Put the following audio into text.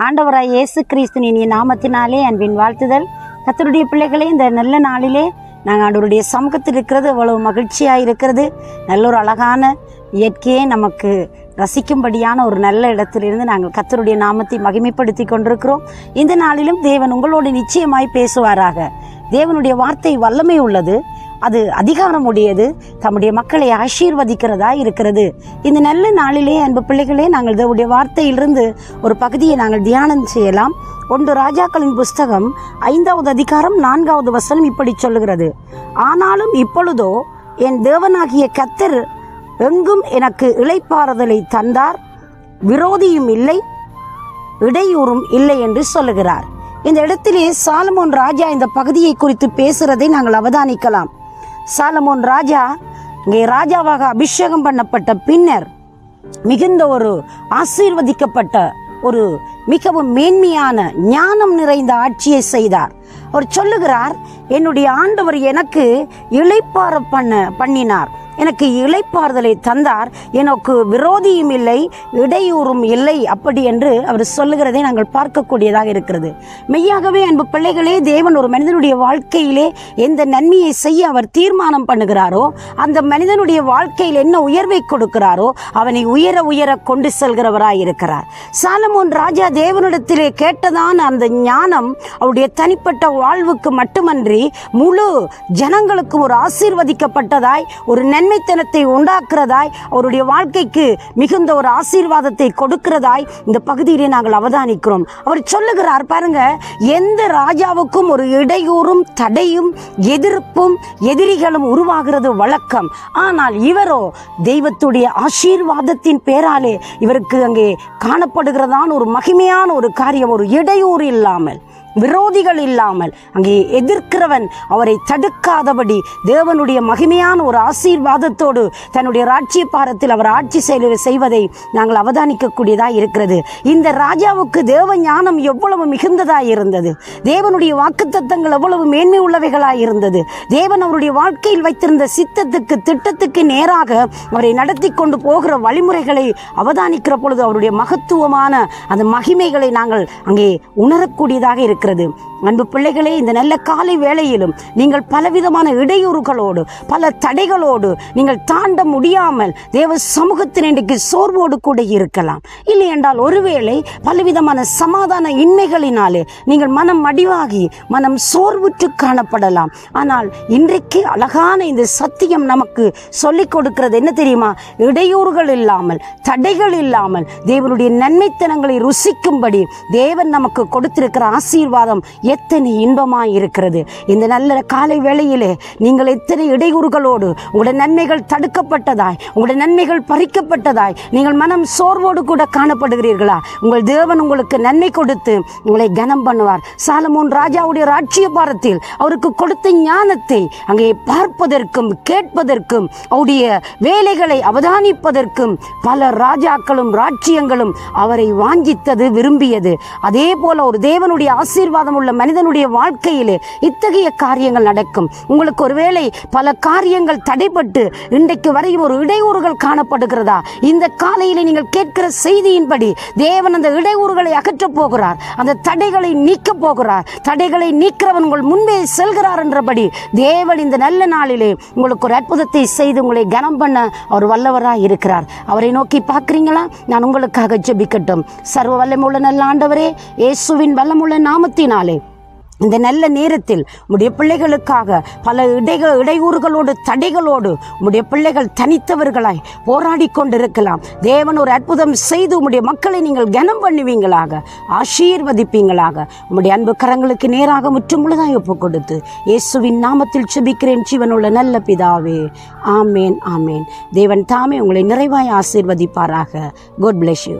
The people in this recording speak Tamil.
ஆண்டவராய் இயேசு கிறிஸ்து இனிய நாமத்தினாலே அன்பின் வாழ்த்துதல். கர்த்தருடைய பிள்ளைகளே, இந்த நல்ல நாளிலே நாங்கள் ஆண்டவருடைய சமூகத்தில் இருக்கிறது அவ்வளவு மகிழ்ச்சியாக இருக்கிறது. நல்ல ஒரு அழகான இயற்கையை நமக்கு ரசிக்கும்படியான ஒரு நல்ல இடத்திலிருந்து நாங்கள் கர்த்தருடைய நாமத்தை மகிமைப்படுத்தி கொண்டிருக்கிறோம். இந்த நாளிலும் தேவன் உங்களோடு நிச்சயமாய் பேசுவாராக. தேவனுடைய வார்த்தை வல்லமை உள்ளது, அது அதிகாரம் உடையது, தம்முடைய மக்களை ஆசீர்வதிக்கிறதா இருக்கிறது. இந்த நல்ல நாளிலே அன்பு பிள்ளைகளே, நாங்கள் தேவனுடைய வார்த்தையிலிருந்து ஒரு பகுதியை நாங்கள் தியானம் செய்யலாம். 1 ராஜாக்களின் புஸ்தகம் 5வது அதிகாரம் 4வது வசனம் இப்படி சொல்லுகிறது: ஆனாலும் இப்பொழுதோ என் தேவனாகிய கர்த்தர் எங்கும் எனக்கு இளைப்பாறுதலை தந்தார், விரோதியும் இல்லை, இடையூறும் இல்லை என்று சொல்லுகிறார். இந்த இடத்திலே சாலமோன் ராஜா இந்த பகுதியை குறித்து பேசுறதை நாங்கள் அவதானிக்கலாம். சாலமோன் ராஜா இங்கே ராஜாவாக அபிஷேகம் பண்ணப்பட்ட பின்னர் மிகுந்த ஒரு ஆசீர்வதிக்கப்பட்ட ஒரு மிகவும் மேன்மையான ஞானம் நிறைந்த ஆட்சியை செய்தார். அவர் சொல்லுகிறார், என்னுடைய ஆண்டவர் எனக்கு இளைப்பாற பண்ணினார், எனக்கு இளைப்பாறுதலை தந்தார், எனக்கு விரோதியும் இல்லை, இடையூறும் இல்லை, அப்படி என்று அவர் சொல்லுகிறதை நாங்கள் பார்க்கக்கூடியதாக இருக்கிறது. மெய்யாகவே அன்பு பிள்ளைகளே, தேவன் ஒரு மனிதனுடைய வாழ்க்கையிலே எந்த நன்மையை செய்ய அவர் தீர்மானம் பண்ணுகிறாரோ, அந்த மனிதனுடைய வாழ்க்கையில் என்ன உயர்வை கொடுக்கிறாரோ அவனை உயர உயர கொண்டு செல்கிறவராய் இருக்கிறார். சாலமோன் ராஜா தேவனிடத்திலே கேட்டதான அந்த ஞானம் அவருடைய தனிப்பட்ட வாழ்வுக்கு மட்டுமன்றி முழு ஜனங்களுக்கு ஒரு ஆசீர்வதிக்கப்பட்டதாய், ஒரு நன்மைத்தனத்தை உண்டாக்குறதாய், அவருடைய வாழ்க்கைக்கு மிகுந்த ஒரு ஆசீர்வாதத்தை கொடுக்கிறதாய் இந்த பகுதியிலே நாங்கள் அவதானிக்கிறோம். அவர் சொல்லுகிறார், பாருங்க, எந்த ராஜாவுக்கும் ஒரு இடையூறும் தடையும் எதிர்ப்பும் எதிரிகளும் உருவாகிறது வழக்கம். ஆனால் இவரோ தெய்வத்துடைய ஆசீர்வாதத்தின் பேராலே இவருக்கு அங்கே காணப்படுகிறதான ஒரு மகிமையான ஒரு காரியம், ஒரு இடையூறு இல்லாமல், விரோதிகள் இல்லாமல், அங்கே எதிர்க்கிறவன் அவரை தடுக்காதபடி தேவனுடைய மகிமையான ஒரு ஆசீர்வாதத்தோடு தன்னுடைய ராஜ்ய பாரத்தில் அவர் ஆட்சி செய்வதை நாங்கள் அவதானிக்கக்கூடியதாக இருக்கிறது. இந்த ராஜாவுக்கு தேவ ஞானம் எவ்வளவு மிகுந்ததாக இருந்தது, தேவனுடைய வாக்குத்தத்தங்கள் எவ்வளவு மேன்மை உள்ளவைகளாக இருந்தது. தேவன் அவருடைய வாழ்க்கையில் வைத்திருந்த சித்தத்துக்கு திட்டத்துக்கு நேராக அவரை நடத்தி கொண்டு போகிற வழிமுறைகளை அவதானிக்கிற பொழுது அவருடைய மகத்துவமான அந்த மகிமைகளை நாங்கள் அங்கே உணரக்கூடியதாக இருக்கிறது. அன்பு பிள்ளைகளே, இந்த நல்ல காலை வேளையிலும் நீங்கள் பலவிதமான இடையூறுகளோடு பல தடைகளோடு நீங்கள் தாண்ட முடியாமல் தேவ சமூகத்தின் இன்றைக்கு சோர்வோடு கூட இருக்கலாம். இல்லை என்றால் ஒருவேளை பலவிதமான சமாதான இன்மைகளினாலே நீங்கள் மனம் மடிவாகி மனம் சோர்வுற்று காணப்படலாம். ஆனால் இன்றைக்கு அழகான இந்த சத்தியம் நமக்கு சொல்லிக் கொடுக்கிறது என்ன தெரியுமா? இடையூறுகள் இல்லாமல், தடைகள் இல்லாமல் தேவனுடைய நன்மைத்தனங்களை ருசிக்கும்படி தேவன் நமக்கு கொடுத்திருக்கிற ஆசீர்வாதம் எத்தனை இன்பமாய் இருக்கிறது. இந்த நல்ல காலை வேளையிலே நீங்கள் எத்தனை இடையூறுகளோடு உங்களுடைய நன்மைகள் தடுக்கப்பட்டதாய், உங்களுடைய நன்மைகள் பறிக்கப்பட்டதாய் நீங்கள் மனம் சோர்வோடு கூட காணப்படுகிறீர்களா? உங்கள் தேவன் உங்களுக்கு நன்மை கொடுத்து உங்களை கனம் பண்ணுவார். சாலமோன் ராஜாவுடைய ராஜ்ய பாரத்தில் அவருக்கு கொடுத்த ஞானத்தை அங்கே பார்ப்பதற்கும் கேட்பதற்கும் அவருடைய வேலைகளை அவதானிப்பதற்கும் பல ராஜாக்களும் ராஜ்யங்களும் அவரை வாஞ்சித்தது, விரும்பியது. அதே போல ஒரு தேவனுடைய ஆசீர்வாதம் உள்ள மனிதனுடைய வாழ்க்கையிலே இத்தகைய காரியங்கள் நடக்கும். உங்களுக்கு ஒருவேளை பல காரியங்கள் தடைப்பட்டு இன்றைக்கு வரையும் ஒரு இடையூறுகள் காணப்படுகிறதா? இந்த காலையிலே நீங்கள் கேட்கிற செய்தியின்படி தேவன் அந்த இடையூறுகளை அகற்றப் போகிறார், அந்த தடைகளை நீக்க போகிறார். தடைகளை நீக்கிறவன் உங்கள் முன்பே செல்கிறார் என்றபடி தேவன் இந்த நல்ல நாளிலே உங்களுக்கு ஒரு அற்புதத்தை செய்து உங்களை கனம் பண்ண அவர் வல்லவராய் இருக்கிறார். அவரை நோக்கி பார்க்கிறீங்களா? நான் உங்களுக்காக ஜெபிக்கட்டும். சர்வ வல்லமையுள்ள நல்ல ஆண்டவரே, இயேசுவின் வல்லமுள்ள நாமத்தினாலே இந்த நல்ல நேரத்தில் உம்முடைய பிள்ளைகளுக்காக பல இடையூறுகளோடு தடைகளோடு உம்முடைய பிள்ளைகள் தனித்தவர்களாய் போராடி கொண்டிருக்கலாம். தேவன் ஒரு அற்புதம் செய்து உம்முடைய மக்களை நீங்கள் கனம் பண்ணுவீங்களாக, ஆசீர்வதிப்பீங்களாக. உம்முடைய அன்பு கரங்களுக்கு நேராக முற்று முழுதாய் ஒப்பு கொடுத்து இயேசுவின் நாமத்தில் ஜெபிக்கிறேன் ஜீவனுள்ள நல்ல பிதாவே. ஆமேன், ஆமேன். தேவன் தாமே உங்களை நிறைவாய் ஆசீர்வதிப்பாராக. God bless you.